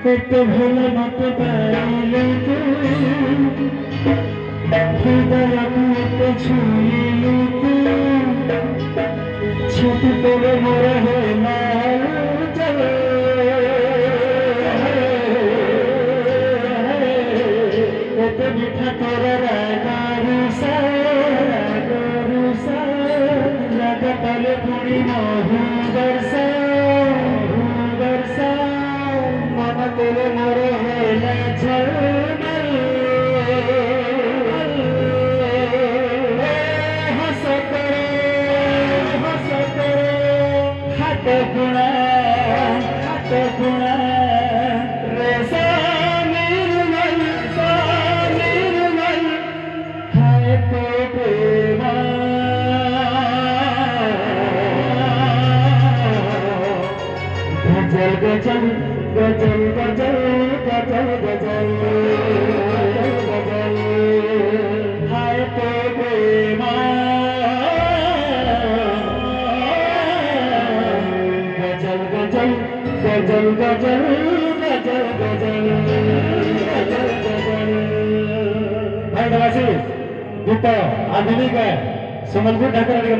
करते भले मत पाइले तू हृदय को छुइले तू छुप तेरे मोरे है लाल चले ते मीठा तोरा रागारुसा रागा तले पुणी महू दर्शा तेरे मोरे है झरमल हंस करे हाथ गुणा रे निर्मल हाय तो प्रेमा गजल गजल गजल गजल गजल गजल हाय तो प्रेमा गजल गजल गजल गजल गजल गजल गजल गजल भाई नवासी गीत आधुनिक है संबलपुर ठाकुर